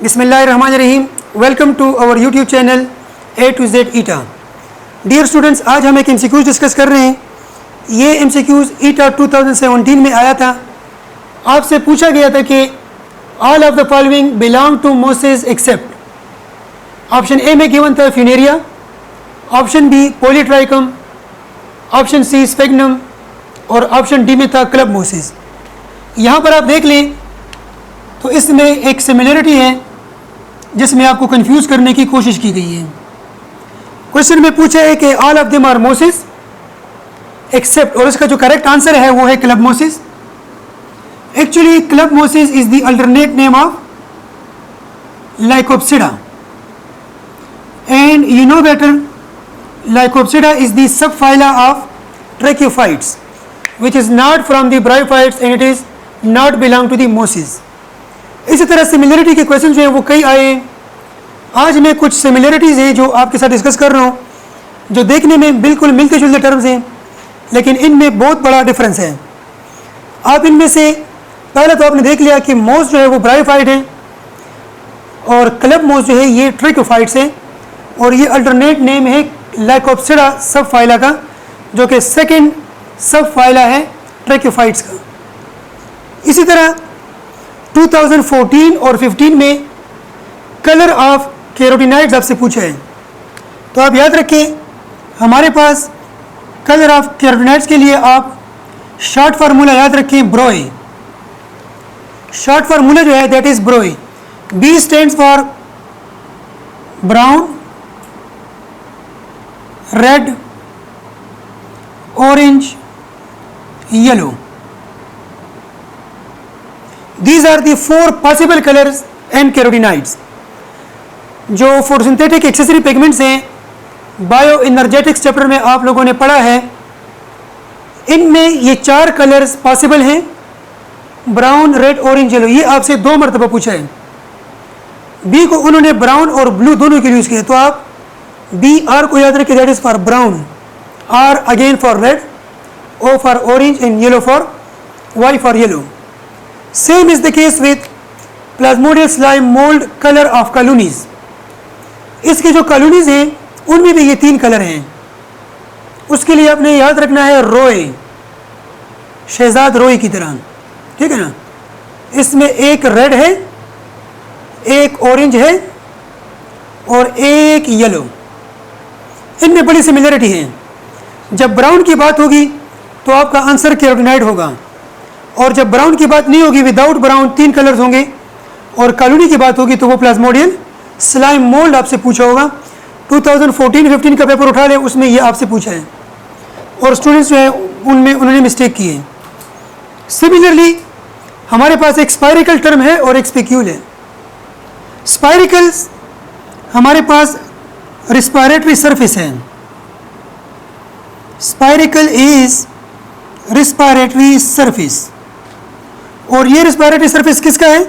बिस्मिल्लाहिर्रहमानिर्रहीम। Welcome to our YouTube channel A to Z ईटा। Dear students, आज हम एक MCQs डिस्कस कर रहे हैं। ये MCQs ईटा 2017 में आया था। आपसे पूछा गया था कि all of the following belong to mosses except. Option A में गिवन था funaria, option B polytrichum, option C sphagnum और ऑप्शन डी में था क्लब मोसेस। यहाँ पर आप देख लें तो इसमें एक सिमिलरिटी है जिसमें आपको कंफ्यूज करने की कोशिश की गई है। क्वेश्चन में पूछा है कि all of them are mosses except, और इसका जो करेक्ट आंसर है वो है club mosses. Actually club mosses is the alternate name of lycopsida, and you know better lycopsida is the subphyla of tracheophytes which is not from the bryophytes and it is not belong to the moses। इसी तरह similarity के question जो हैं वो कई आए हैं। आज मैं कुछ सिमिलरिटीज़ हैं जो आपके साथ डिस्कस कर रहा हूँ, जो देखने में बिल्कुल मिलते जुलते टर्म्स हैं लेकिन इनमें बहुत बड़ा डिफरेंस है। आप इनमें से पहले तो आपने देख लिया कि मोस जो है वो ब्रायोफाइट है और क्लब मोस जो है ये ट्रैक्योफाइट्स है, और ये अल्टरनेट नेम है लाइकोप्सिडा सब फाइला का, जो कि सेकेंड सब फाइला है ट्रैक्योफाइट्स का। इसी तरह 2014 और 15 में कलर ऑफ कैरोटिनॉइड्स आपसे पूछा है, तो आप याद रखें हमारे पास कलर ऑफ कैरोटिनॉइड्स के लिए आप शॉर्ट फार्मूला याद रखें ब्रोए। शॉर्ट फार्मूला जो है that is broy. B stands for brown, red, orange, yellow। These are the four possible colors and carotenoids। जो फोटोसिंथेटिक एक्सेसरी पिगमेंट्स हैं बायो एनर्जेटिक्स चैप्टर में आप लोगों ने पढ़ा है, इनमें ये चार कलर्स पॉसिबल हैं, ब्राउन, रेड, ऑरेंज, येलो। ये आपसे 2 मरतबा पूछा है। बी को उन्होंने ब्राउन और ब्लू दोनों के यूज़ किया, तो आप बी आर को याद रखिए that is for brown, R again for red, O for orange and yellow for Y for yellow। Same is the case with plasmodial slime mold color of colonies। इसके जो colonies हैं उनमें भी ये 3 colour हैं। उसके लिए आपने याद रखना है रोए, शहजाद रोए की तरह, ठीक है ना। इसमें एक रेड है, एक ऑरेंज है और एक येलो। इनमें बड़ी सिमिलरिटी है। जब ब्राउन की बात होगी तो आपका आंसर कैरोटिनॉइड होगा, और जब ब्राउन की बात नहीं होगी, विदाउट ब्राउन 3 कलर्स होंगे, और कॉलोनी की बात होगी तो वो प्लाज्मोडियल स्लाइम मोल्ड आपसे पूछा होगा। 2014-15 का पेपर उठा ले, उसमें ये आपसे पूछा है, और स्टूडेंट्स जो है उनमें उन्होंने मिस्टेक की है। सिमिलरली हमारे पास एक स्पायरिकल टर्म है और एक स्पेक्यूल है। स्पायरिकल्स हमारे पास रिस्पायरेटरी सरफेस है। स्पायरिकल इज रिस्पायरेटरी सरफेस, और ये रिस्पायरेटरी सरफेस किसका है?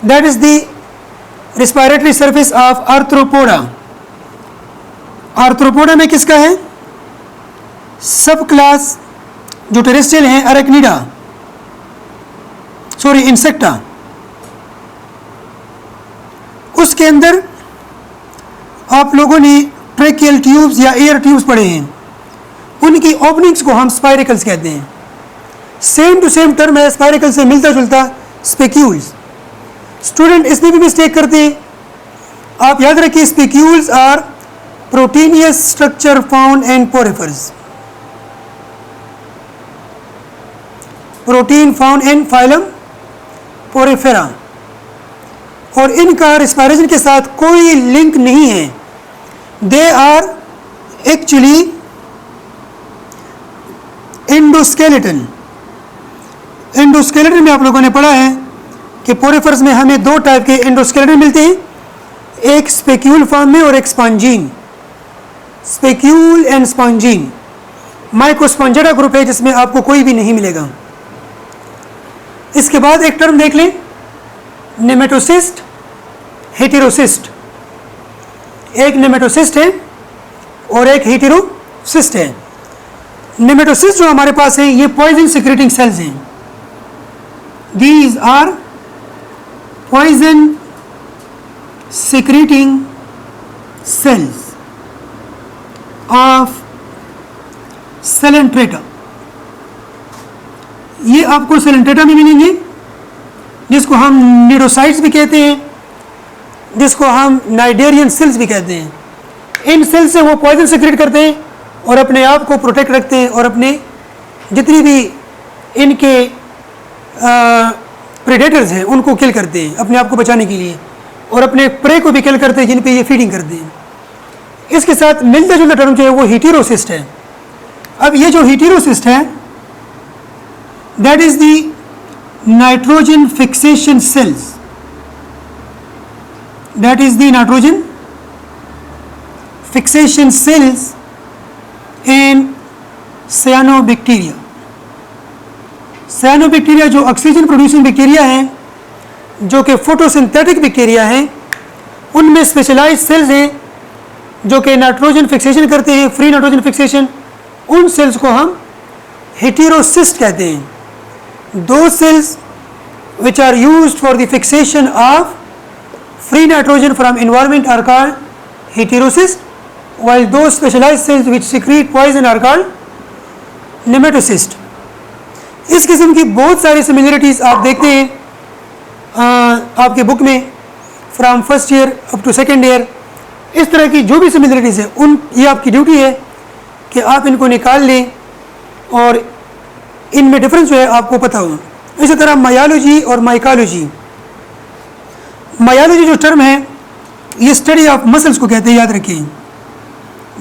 That is the respiratory surface of arthropoda. Arthropoda में किसका है? सब क्लास जो टेरेस्ट्रियल है अरेक्निडा, सॉरी इंसेक्टा, उसके अंदर आप लोगों ने ट्रेकियल ट्यूब्स या एयर ट्यूब्स पढ़े हैं, उनकी ओपनिंग्स को हम स्पायरिकल्स कहते हैं। सेम टू सेम टर्म है, स्पायरिकल से मिलता जुलता स्पेक्यूल्स। स्टूडेंट इसमें भी मिस्टेक करते हैं। आप याद रखिए spicules are proteinaceous structure found in poriferans. Protein found in phylum porifera, और इनका रिस्पायरेशन के साथ कोई लिंक नहीं है। They are actually endoskeleton. Endoskeleton में आप लोगों ने पढ़ा है कि पोरिफर्स में हमें 2 टाइप के एंडोस्केलेटन मिलते हैं, एक स्पेक्यूल फॉर्म में और एक स्पॉन्जीन। स्पेक्यूल एंड स्पॉन्जीन। माइकोस्पॉन्जेटा ग्रुप है जिसमें आपको कोई भी नहीं मिलेगा। इसके बाद एक टर्म देख लें, नेमेटोसिस्ट, हेटेरोसिस्ट। एक नेमेटोसिस्ट है और एक हेटेरोसिस्ट है। नेमेटोसिस्ट जो हमारे पास है ये पॉइजन सिक्रेटिंग सेल्स हैं। These are poison secreting cells of Coelenterata, ये आपको सेलेंट्रेटा में मिलेंगे, जिसको हम न्यूरोसाइट्स भी कहते हैं, जिसको हम नाइडेरियन सेल्स भी कहते हैं। इन सेल्स से वो पॉइजन सीक्रेट करते हैं और अपने आप को प्रोटेक्ट रखते हैं और अपने जितनी भी इनके प्रेडेटर्स हैं उनको किल करते हैं अपने आप को बचाने के लिए, और अपने प्रे को भी किल करते हैं जिन पे ये फीडिंग करते हैं। इसके साथ मिलता जुलता टर्म जो है वो हीटेरोसिस्ट है। अब ये जो हीटेरोसिस्ट है that is the nitrogen fixation cells, that is the nitrogen fixation cells in cyanobacteria. Cyanobacteria जो ऑक्सीजन प्रोड्यूसिंग बैक्टीरिया हैं, जो कि फोटोसिंथेटिक बैक्टीरिया हैं, उनमें स्पेशलाइज्ड सेल्स हैं जो कि नाइट्रोजन फिक्सेशन करते हैं, फ्री नाइट्रोजन फिक्सेशन। उन सेल्स को हम हेटेरोसिस्ट कहते हैं। दो cells which are used for the fixation of free nitrogen from environment are called heterocyst, while those specialized cells which secrete poison are called nematocyst। इस किस्म की बहुत सारी सिमिलरिटीज़ आप देखते हैं आपके बुक में from first year up to second year. इस तरह की जो भी सिमिलरिटीज़ है उन ये आपकी ड्यूटी है कि आप इनको निकाल लें और इनमें डिफरेंस जो है आपको पता हो। इसी तरह मायोलॉजी और माइकोलॉजी, मायोलॉजी जो टर्म है ये स्टडी ऑफ मसल्स को कहते हैं, याद रखिए।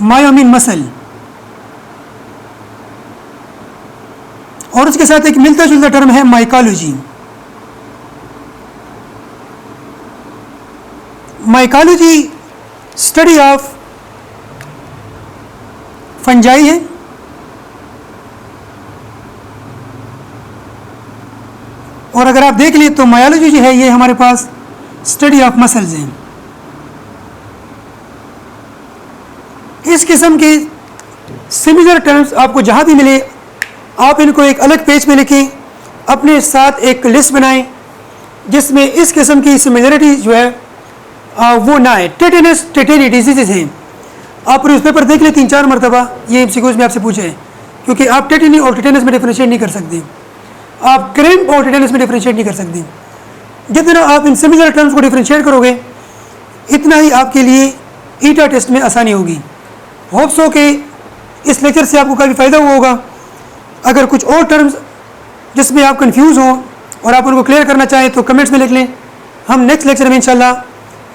मायो मीन मसल, और उसके साथ एक मिलता जुलता टर्म है mycology. Mycology study of fungi है, और अगर आप देख लें तो मायोलॉजी जो है ये हमारे पास स्टडी ऑफ मसल्स है। इस किस्म के सिमिलर टर्म्स आपको जहाँ भी मिले आप इनको एक अलग पेज में लिखें, अपने साथ एक लिस्ट बनाएं जिसमें इस किस्म की सिमिलरिटी जो है वो ना है। टेटेनस टेटेनी डिजीज़ हैं, आप न्यूज़पेपर देख लें 3-4 मरतबा, ये एमसीक्यूज़ में आपसे पूछे हैं, क्योंकि आप टेटेनी और टेटेनस में डिफ्रेंशिएट नहीं कर सकते, आप क्रैम्प और टेटेनस में डिफ्रेंशिएट नहीं कर सकते। जितना आप इन सिमिलर टर्म्स को डिफ्रेंशिएट करोगे इतना ही आपके लिए ईटा टेस्ट में आसानी होगी। होप्स हो कि इस लेक्चर से आपको काफ़ी फ़ायदा हुआ होगा। अगर कुछ और टर्म्स जिसमें आप कंफ्यूज हो और आप उनको क्लियर करना चाहें तो कमेंट्स में लिख लें, हम नेक्स्ट लेक्चर में इंशाल्लाह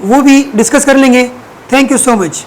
वो भी डिस्कस कर लेंगे। Thank you so much.